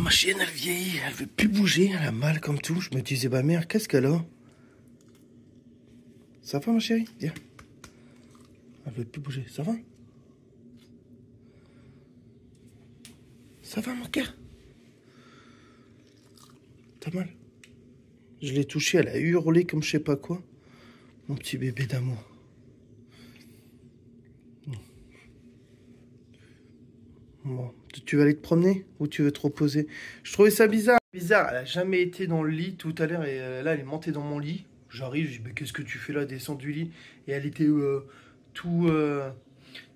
ma chienne, elle vieillit, elle veut plus bouger, elle a mal comme tout. Je me disais, bah merde, qu'est-ce qu'elle a? Ça va, ma chérie? Viens. Elle veut plus bouger, ça va? Ça va, mon cœur? T'as mal? Je l'ai touchée, elle a hurlé comme je sais pas quoi. Mon petit bébé d'amour. Bon, tu vas aller te promener ou tu veux te reposer? Je trouvais ça bizarre. Bizarre, elle a jamais été dans le lit tout à l'heure et là elle est montée dans mon lit. J'arrive, je dis mais qu'est-ce que tu fais là? Descends du lit. Et elle était tout...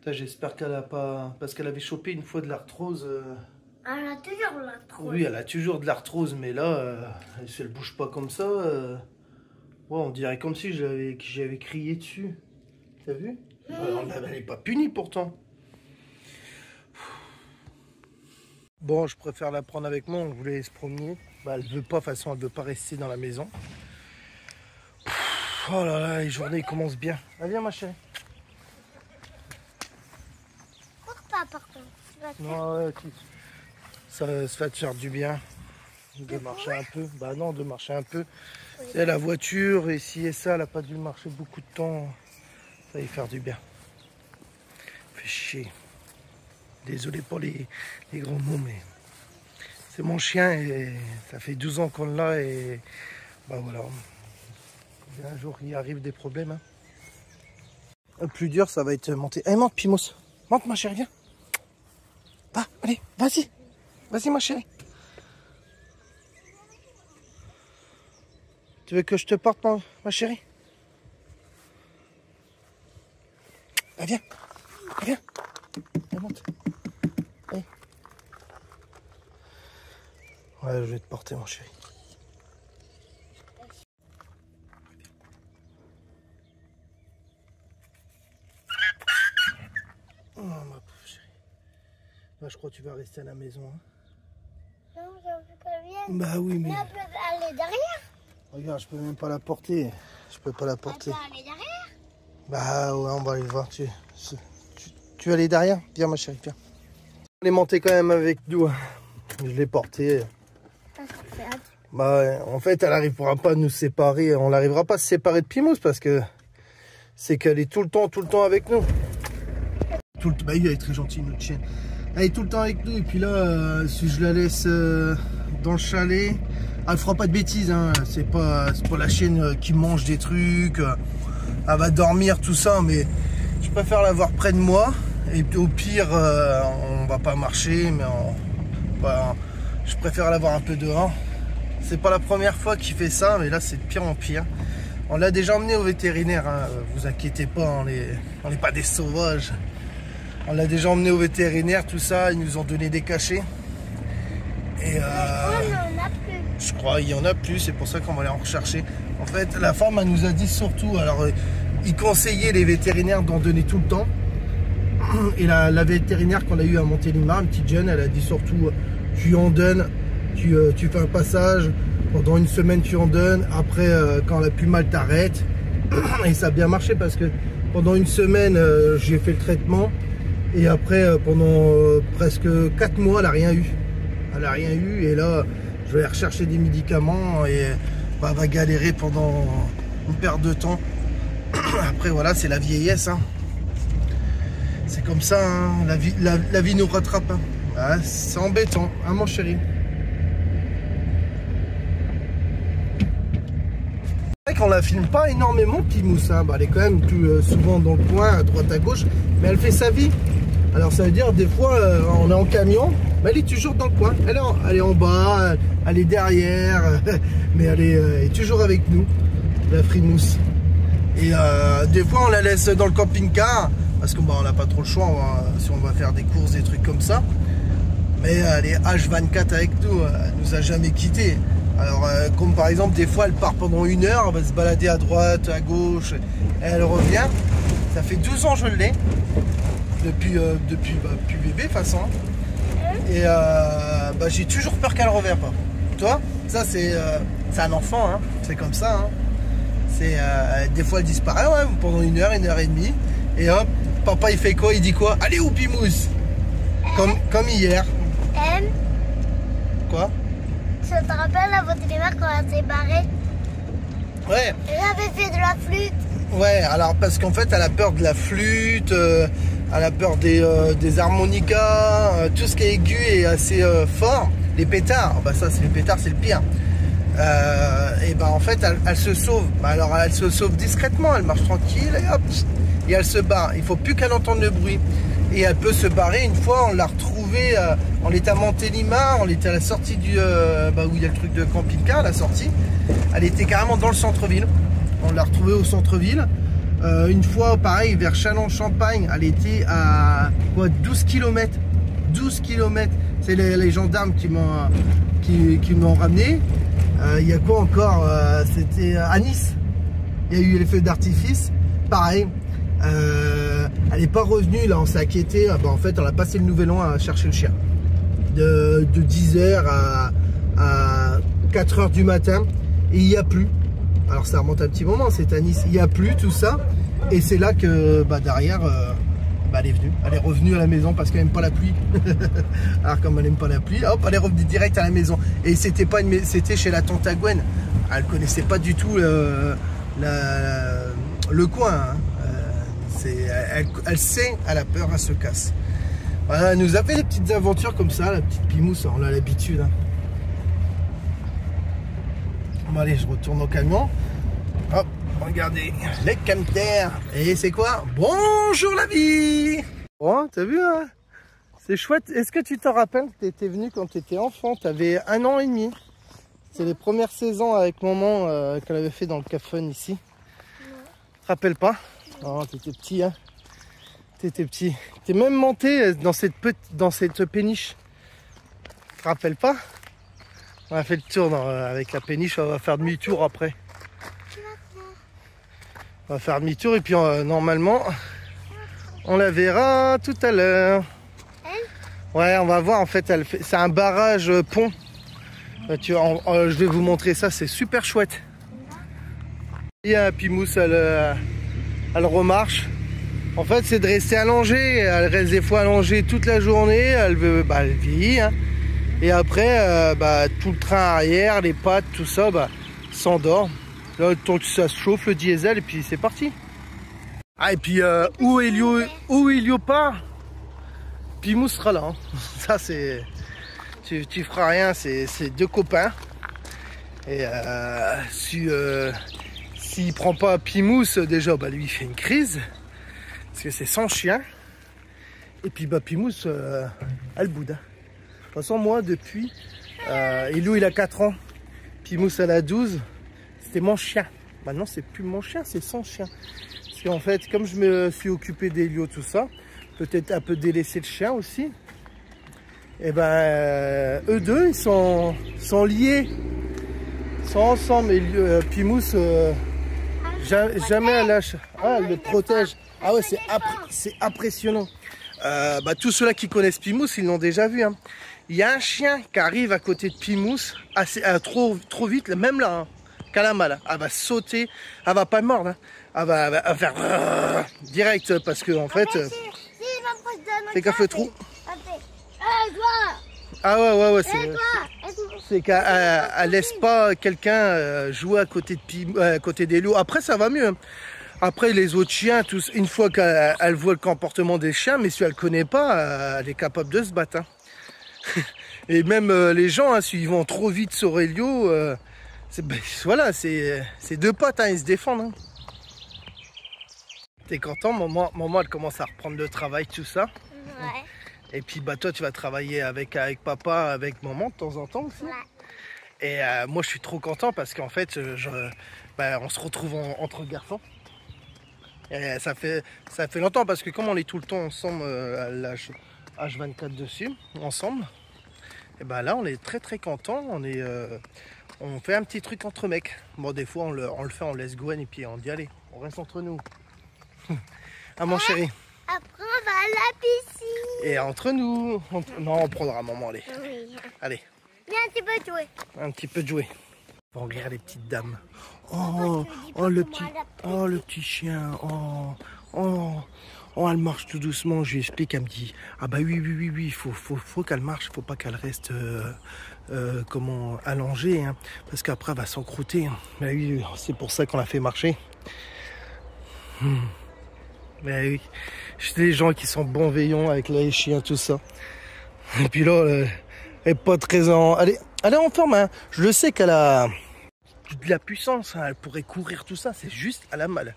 J'espère qu'elle a pas... Parce qu'elle avait chopé une fois de l'arthrose. Elle a toujours de l'arthrose. Oui, elle a toujours de l'arthrose, mais là, si elle bouge pas comme ça, ouais, on dirait comme si j'avais crié dessus. T'as vu? Alors, elle n'est pas punie pourtant. Bon, je préfère la prendre avec moi, on voulait se promener. Bah, elle veut pas, de toute façon, elle veut pas rester dans la maison. Oh là là, les journées commencent bien. Allez, viens ma chérie. Cours pas par contre. Non, ouais, ça va te faire du bien de marcher un peu. Bah non, de marcher un peu. Oui. C'est la voiture, et si et ça, elle n'a pas dû marcher beaucoup de temps. Ça va y faire du bien. Fait chier. Désolé pour les gros mots, mais c'est mon chien et ça fait 12 ans qu'on l'a et bah voilà. Un jour il arrive des problèmes. Hein. Le plus dur ça va être monter. Allez monte Pimos. Monte ma chérie, viens. Va, allez, vas-y. Vas-y ma chérie. Tu veux que je te porte ma chérie? Ah, viens. Viens. Allez, monte. Allez. Ouais, je vais te porter mon chéri. Oh ma pauvre chérie. Bah, je crois que tu vas rester à la maison. Hein. Non, j'ai envie qu'elle vienne. Bah oui, mais... Elle peut aller derrière. Regarde, je peux même pas la porter. Je peux pas la porter. Elle peut aller derrière. Bah ouais, on va aller voir. Tu veux aller derrière? Viens ma chérie, viens. On est monté quand même avec nous. Je l'ai porté. Bah ouais, en fait, elle n'arrivera pas à nous séparer. On n'arrivera pas à se séparer de Pimos parce que c'est qu'elle est tout le temps avec nous. Bah oui, elle est très gentille, notre chienne. Elle est tout le temps avec nous. Et puis là, si je la laisse dans le chalet, elle fera pas de bêtises. Hein. C'est pas la chienne qui mange des trucs. Elle va dormir, tout ça. Mais je préfère l'avoir près de moi. Et au pire, on va pas marcher, mais je préfère l'avoir un peu dehors. C'est pas la première fois qu'il fait ça, mais là c'est de pire en pire. On l'a déjà emmené au vétérinaire, hein. Vous inquiétez pas, on n'est pas des sauvages. On l'a déjà emmené au vétérinaire, tout ça, ils nous ont donné des cachets. Et je crois qu'il y en a plus, c'est pour ça qu'on va aller en rechercher. En fait, la femme elle nous a dit surtout, alors ils conseillaient les vétérinaires d'en donner tout le temps. Et la vétérinaire qu'on a eu à Montélimar, une petite jeune, elle a dit surtout tu en donnes, tu fais un passage, pendant une semaine tu en donnes, après quand elle a plus mal t'arrêtes. Et ça a bien marché parce que pendant une semaine j'ai fait le traitement et après pendant presque 4 mois elle n'a rien eu. Elle n'a rien eu et là je vais aller rechercher des médicaments et bah, elle va galérer pendant une perte de temps. Après voilà, c'est la vieillesse. Hein. C'est comme ça, hein. La vie nous rattrape. Hein. Ah, c'est embêtant, hein, mon chéri. C'est vrai qu'on la filme pas énormément, Pimous. Hein. Bah, elle est quand même plus souvent dans le coin, à droite à gauche, mais elle fait sa vie. Alors ça veut dire des fois on est en camion, mais elle est toujours dans le coin. Elle est en bas, elle est derrière, mais elle est toujours avec nous, la frimousse. Et des fois on la laisse dans le camping-car. Parce qu'on n'a pas trop le choix si on va faire des courses, des trucs comme ça. Mais elle est H24 avec nous, elle nous a jamais quittés. Alors comme par exemple des fois elle part pendant 1 heure, elle va se balader à droite, à gauche, et elle revient. Ça fait 12 ans que je l'ai, depuis bébé de toute façon. Et bah, j'ai toujours peur qu'elle ne revienne pas. Toi, ça c'est un enfant, hein. C'est comme ça. Hein. Des fois elle disparaît pendant 1 heure, 1 heure et demie. Et hop, papa il fait quoi? Il dit quoi? Allez où Pimous? Comme hier. Quoi? Ça te rappelle la vétérinaire quand elle s'est barrée? Ouais. Elle avait fait de la flûte. Ouais, alors parce qu'en fait elle a peur de la flûte, elle a peur des harmonicas, tout ce qui est aigu et assez fort. Les pétards, bah ça c'est les pétards, c'est le pire. Et bah en fait elle se sauve. Bah, alors elle se sauve discrètement, elle marche tranquille et hop, et elle se barre. Il faut plus qu'elle entende le bruit. Et elle peut se barrer. Une fois on l'a retrouvée, on était à Montélimar, on était à la sortie du où il y a le truc de camping-car, la sortie. Elle était carrément dans le centre-ville. On l'a retrouvée au centre-ville. Une fois, pareil, vers Châlons-Champagne, elle était à quoi, 12 km. 12 km. C'est les gendarmes qui m'ont ramené. Il y a quoi encore? C'était à Nice. Il y a eu les feux d'artifice. Pareil. Elle n'est pas revenue. Là, on s'est inquiété. En fait, on a passé le nouvel an à chercher le chien. De 10h à 4h du matin. Et il n'y a plus. Alors ça remonte un petit moment, c'est à Nice, il n'y a plus tout ça. Et c'est là que derrière, elle est venue. Elle est revenue à la maison parce qu'elle n'aime pas la pluie. Alors comme elle n'aime pas la pluie, hop, elle est revenue direct à la maison. Et c'était pas c'était chez la tante à Gwen. Elle connaissait pas du tout le coin. Hein. Elle sait, elle a peur, elle se casse. Voilà, elle nous a fait des petites aventures comme ça, la petite Pimousse, on a l'habitude. Hein. Bon allez, je retourne au camion. Hop, regardez, les camters. Et c'est quoi? Bonjour la vie. Bon, t'as vu, hein? C'est chouette. Est-ce que tu te rappelles que tu étais venu quand tu étais enfant? Tu avais 1 an et demi. C'est les premières saisons avec maman qu'elle avait fait dans le Cafon ici. Tu te rappelles pas? Non, t'étais petit, hein? T'étais petit. T'es même monté dans cette péniche. Tu te rappelles pas? On a fait le tour avec la péniche, on va faire demi-tour après. On va faire demi-tour et puis normalement, on la verra tout à l'heure. Ouais, on va voir en fait, c'est un barrage pont. Je vais vous montrer ça, c'est super chouette. Il y a un Pimousse, elle remarche. En fait, c'est de rester allongée. Elle reste des fois allongée toute la journée. Elle vieillit. Hein. Et après, tout le train arrière, les pattes, tout ça, s'endort. Là, le temps que ça se chauffe, le diesel, et puis c'est parti. Ah, et puis, où Elio part, Pimousse sera là. Hein. Ça, c'est... Tu feras rien, c'est 2 copains. Et s'il prend pas Pimousse, déjà, lui, il fait une crise. Parce que c'est son chien. Et puis, Pimousse, elle boude. De toute façon, moi, depuis, Elou, il a 4 ans. Pimousse, elle a 12. C'était mon chien. Maintenant, c'est plus mon chien, c'est son chien. Parce qu'en fait, comme je me suis occupé d'Elio, tout ça, peut-être un peu délaissé le chien aussi. Et eux deux, ils sont liés. Ils sont ensemble. Et Pimousse, jamais elle lâche. Ah, elle le protège. Ah ouais, c'est impressionnant. Tous ceux-là qui connaissent Pimousse, ils l'ont déjà vu. Hein. Il y a un chien qui arrive à côté de Pimousse trop vite, même là, hein, qu'elle a mal. Elle va sauter, elle va pas mordre. Hein. Elle va faire direct parce que en fait, c'est qu'elle fait trop. Ah ouais, c'est qu'elle laisse pas quelqu'un jouer à côté des loups. Après, ça va mieux. Hein. Après, les autres chiens, tous, une fois qu'elle voit le comportement des chiens, mais si elle ne connaît pas, elle est capable de se battre. Hein. Et même les gens, hein, s'ils vont trop vite sur Elio, voilà, c'est 2 potes, hein, ils se défendent. Hein. T'es content, maman, elle commence à reprendre le travail, tout ça. Ouais. Et puis toi, tu vas travailler avec papa, avec maman de temps en temps aussi. Ouais. Et moi, je suis trop content parce qu'en fait, on se retrouve entre garçons. Et ça fait longtemps parce que comme on est tout le temps ensemble à l'âge H24 dessus, ensemble, et là on est très très content. On fait un petit truc entre mecs. Bon, des fois on le fait, on laisse Gwen et puis on dit allez, on reste entre nous. Ah mon chéri. Après on va à la piscine. Et entre nous, non, on prendra maman, allez. Oui. Allez. Viens un petit peu de jouer. Un petit peu de jouer. On regarde les petites dames. Oh, le petit chien. Oh, elle marche tout doucement. Je lui explique, elle me dit, ah bah oui, il faut qu'elle marche, faut pas qu'elle reste allongée, hein, parce qu'après elle va s'encrouter. Hein. Mais oui, c'est pour ça qu'on l'a fait marcher. Mais oui, j'ai des gens qui sont bienveillants avec les chiens, tout ça. Et puis là, elle est pas très en... Elle est en forme, hein. Je le sais qu'elle a de la puissance, hein. Elle pourrait courir, tout ça, c'est juste, elle a mal.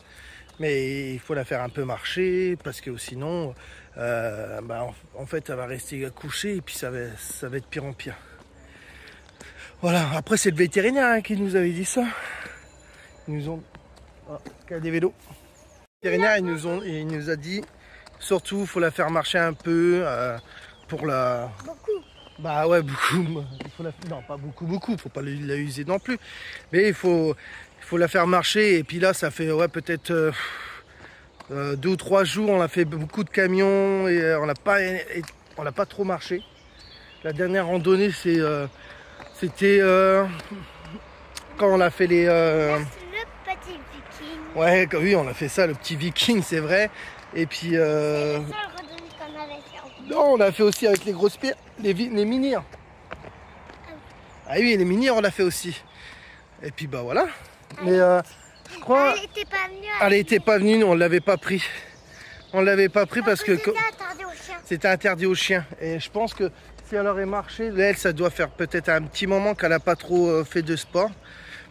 Mais il faut la faire un peu marcher, parce que sinon, en fait, elle va rester couchée, et puis ça va être pire en pire. Voilà, après c'est le vétérinaire, hein, qui nous avait dit ça. Ils nous ont... Oh, qu'il y a des vélos. Le vétérinaire, il nous a dit, surtout, il faut la faire marcher un peu, pour la... Beaucoup. Bah ouais, beaucoup. Non, pas beaucoup, faut pas la user non plus. Mais il faut la faire marcher, et puis là, ça fait ouais, peut-être 2 ou 3 jours, on a fait beaucoup de camions, et on n'a pas trop marché. La dernière randonnée, c'était quand on a fait les... Le petit viking. Ouais, oui, on a fait ça, le petit viking, c'est vrai. Et puis... C'est la seule randonnée qu'on avait fait. Non, on a fait aussi avec les grosses pierres, les menhirs. Ah oui, les menhirs, on l'a fait aussi. Et puis bah voilà. Mais je crois... Elle était pas venue. Elle était pas venue, nous, on l'avait pas pris. On l'avait pas pris parce que... C'était interdit aux chiens. C'était interdit aux chiens. Et je pense que si elle aurait marché, elle, ça doit faire peut-être un petit moment qu'elle n'a pas trop fait de sport.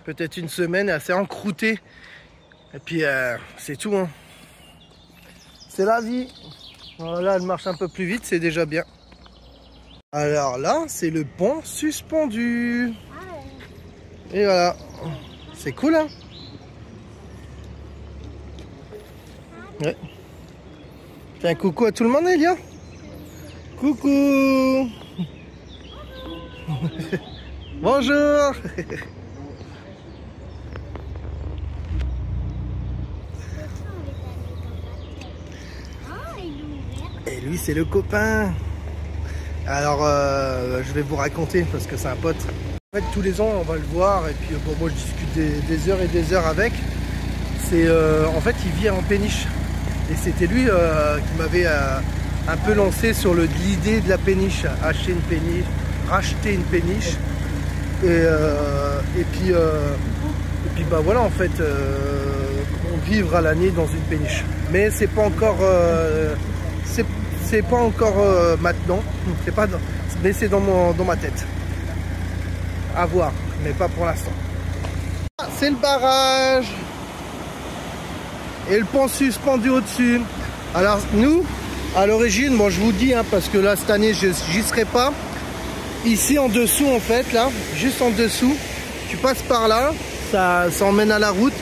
Peut-être une semaine, elle s'est encroutée. Et puis c'est tout. Hein. C'est la vie. Voilà, elle marche un peu plus vite, c'est déjà bien. Alors là, c'est le pont suspendu. Et voilà. C'est cool, hein? Ouais. Fais un coucou à tout le monde, Elia. Coucou. Bonjour. Et lui, c'est le copain. Alors, je vais vous raconter parce que c'est un pote. En fait, tous les ans, on va le voir. Et puis, bon, moi, je discute des heures et des heures avec. C'est, en fait, il vit en péniche. Et c'était lui qui m'avait un peu lancé sur l'idée de la péniche. Acheter une péniche, racheter une péniche. Et puis, bah voilà, en fait, vivre à l'année dans une péniche. Mais c'est pas encore... c'est pas encore maintenant, mais c'est dans ma tête. À voir, mais pas pour l'instant. C'est le barrage et le pont suspendu au-dessus. Alors nous, à l'origine, bon je vous dis, hein, parce que là cette année j'y serai pas. Ici en dessous en fait, là, juste en dessous, tu passes par là, ça emmène à la route.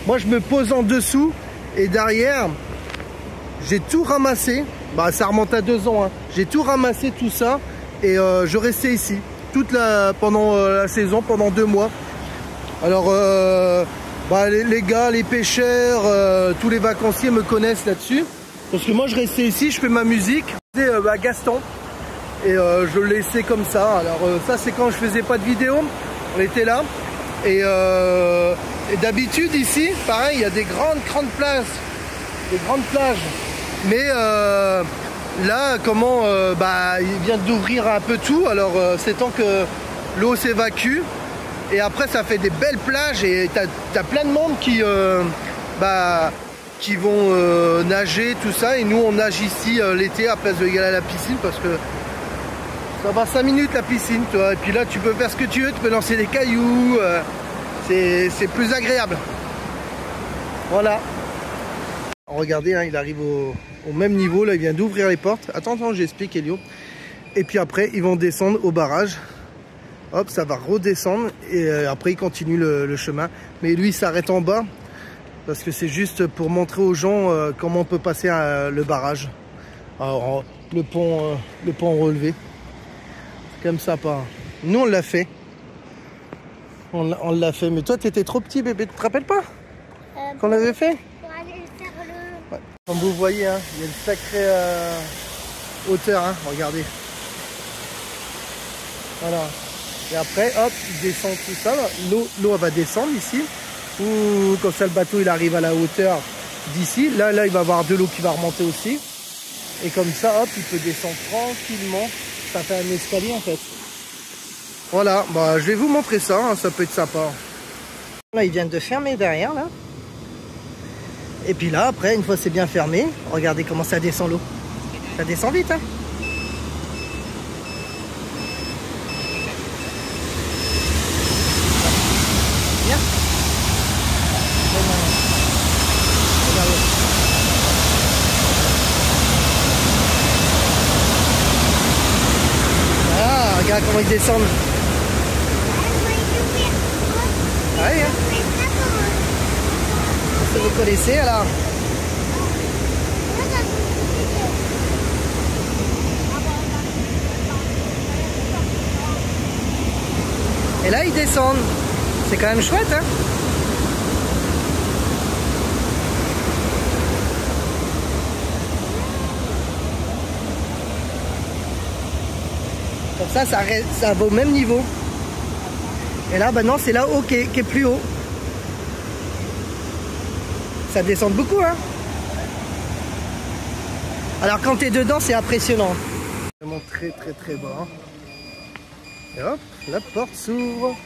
Moi je me pose en dessous et derrière, j'ai tout ramassé. Bah, ça remonte à 2 ans. Hein. J'ai tout ramassé, tout ça, et je restais ici pendant la saison, pendant 2 mois. Alors, les gars, les pêcheurs, tous les vacanciers me connaissent là-dessus. Parce que moi, je restais ici, je fais ma musique. C'était Gaston, et je le laissais comme ça. Alors, ça, c'est quand je faisais pas de vidéo. On était là. Et d'habitude, ici, pareil, il y a des grandes plages. Des grandes plages. Mais là, il vient d'ouvrir un peu tout. Alors c'est temps que l'eau s'évacue. Et après, ça fait des belles plages. Et t'as plein de monde qui vont nager, tout ça. Et nous, on nage ici l'été à place de y aller à la piscine. Parce que ça va 5 minutes la piscine, tu vois. Et puis là, tu peux faire ce que tu veux. Tu peux lancer des cailloux. C'est plus agréable. Voilà. Regardez, hein, il arrive au même niveau, là il vient d'ouvrir les portes. Attends, j'explique Elio. Et puis après ils vont descendre au barrage. Hop, ça va redescendre et après il continue le chemin. Mais lui il s'arrête en bas parce que c'est juste pour montrer aux gens comment on peut passer le barrage. Alors le pont relevé. C'est quand même sympa. Nous on l'a fait. On l'a fait. Mais toi tu étais trop petit bébé, tu te rappelles pas qu'on l'avait fait? Comme vous voyez, hein, il y a une sacrée hauteur, hein, regardez. Voilà. Et après, hop, il descend tout ça. L'eau va descendre ici. Ouh, comme ça, le bateau, il arrive à la hauteur d'ici. Là, il va y avoir de l'eau qui va remonter aussi. Et comme ça, hop, il peut descendre tranquillement. Ça fait un escalier en fait. Voilà, bah, je vais vous montrer ça, hein, ça peut être sympa. Là, ils viennent de fermer derrière, là. Et puis là, après, une fois c'est bien fermé, regardez comment ça descend l'eau. Ça descend vite, hein. Bien. Ah, regarde comment ils descendent. Ouais, hein. Si vous connaissez alors. Et là ils descendent. C'est quand même chouette, hein. Comme ça va au même niveau. Et là, maintenant, c'est là-haut qui est plus haut. Ça descend beaucoup, hein. Alors, quand tu es dedans, c'est impressionnant. Vraiment très, très, très bas. Et hop, la porte s'ouvre.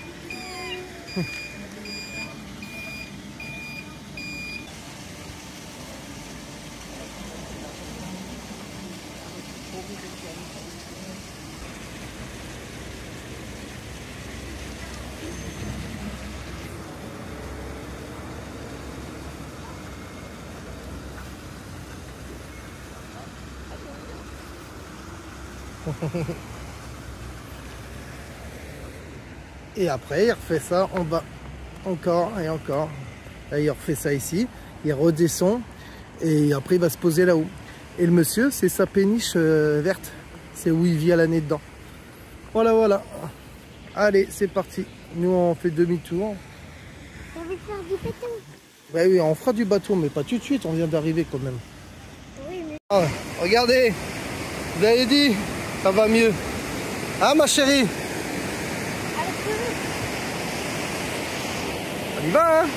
Et après il refait ça en bas encore et encore. Là il refait ça ici, il redescend et après il va se poser là-haut. Et le monsieur, c'est sa péniche verte, c'est où il vit à l'année dedans. Voilà, voilà. Allez, c'est parti, nous on fait demi-tour. On va faire du bateau. Ouais, oui, on fera du bateau, mais pas tout de suite, on vient d'arriver quand même. Oui, mais... Ah, regardez, vous avez dit, ça va mieux. Ah ma chérie, on y va, hein.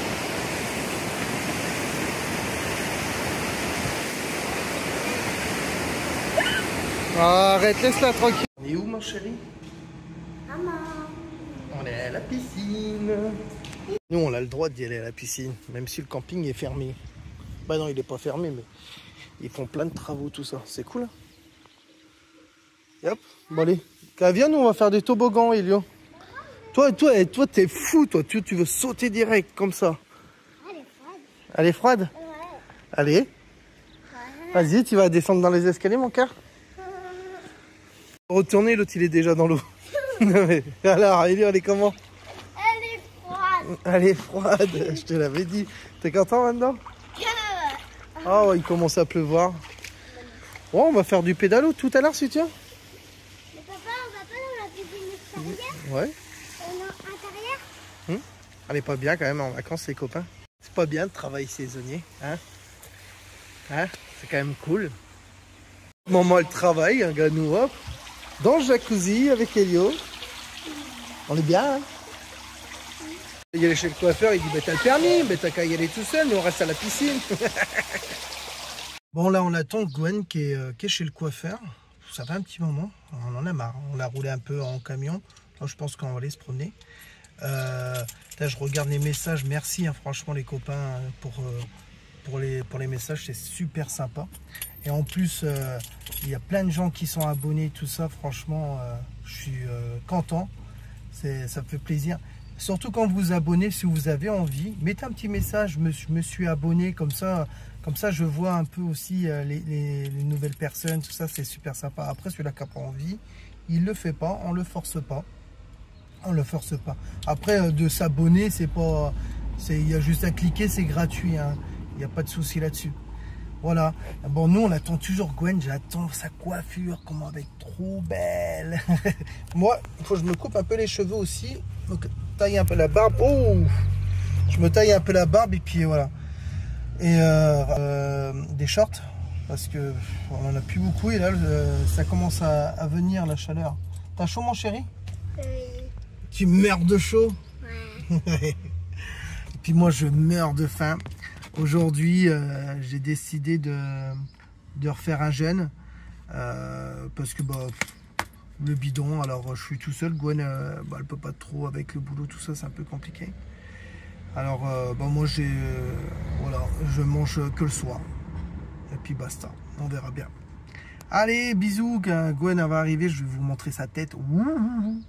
Ah, arrête, laisse-la tranquille. On est où ma chérie? Maman. On est à la piscine. Nous on a le droit d'y aller à la piscine, même si le camping est fermé. Bah non, il est pas fermé, mais ils font plein de travaux, tout ça. C'est cool, hein. Et hop, bon allez. Viens, nous on va faire des toboggans, Elio. Toi, t'es fou, toi. Tu veux sauter direct, comme ça. Elle est froide. Elle est froide? Ouais. Allez. Ouais. Vas-y, tu vas descendre dans les escaliers, mon cœur. Retourner, l'autre, il est déjà dans l'eau. Alors, Elio, elle est comment? Elle est froide. Elle est froide, je te l'avais dit. T'es content maintenant? Oh, ouais, il commence à pleuvoir. Bon, on va faire du pédalo tout à l'heure, si tu veux. Mais papa, on va pas dans la piscine extérieure? Ouais. Intérieure? Elle est pas bien quand même en vacances, les copains. C'est pas bien de travail saisonnier, hein? Hein? C'est quand même cool. Maman, elle travaille, un gars, nous, hop, dans le jacuzzi avec Elio. On est bien, hein? Il est chez le coiffeur, il dit, bah t'as le permis, mais t'as qu'à y aller tout seul, nous on reste à la piscine. Bon, là, on attend Gwen qui est chez le coiffeur. Ça fait un petit moment, on en a marre. On l'a roulé un peu en camion. Là, je pense qu'on va aller se promener. Là, je regarde les messages. Merci, hein, franchement, les copains, pour les messages. C'est super sympa. Et en plus, il y a plein de gens qui sont abonnés, tout ça. Franchement, je suis content. Ça me fait plaisir. Surtout quand vous vous abonnez, si vous avez envie, mettez un petit message, je me suis abonné, comme ça je vois un peu aussi les nouvelles personnes, tout ça, c'est super sympa. Après, celui-là qui n'a pas envie, il ne le fait pas, on ne le force pas. On le force pas. Après, de s'abonner, il y a juste à cliquer, c'est gratuit, hein. Il n'y a pas de souci là-dessus. Voilà. Bon, nous, on attend toujours Gwen. J'attends sa coiffure, comment elle va être trop belle. Moi, il faut que je me coupe un peu les cheveux aussi. Donc, taille un peu la barbe. Oh, je me taille un peu la barbe et puis voilà. Et des shorts parce que on en a plus beaucoup et là, ça commence à venir la chaleur. T'as chaud, mon chéri? Oui. Tu meurs de chaud? Ouais. Et puis moi, je meurs de faim. Aujourd'hui, j'ai décidé de refaire un jeûne parce que le bidon, alors je suis tout seul. Gwen, elle peut pas trop avec le boulot, tout ça, c'est un peu compliqué. Alors, moi, voilà, je mange que le soir. Et puis basta, on verra bien. Allez, bisous, Gwen va arriver, je vais vous montrer sa tête. Ouh.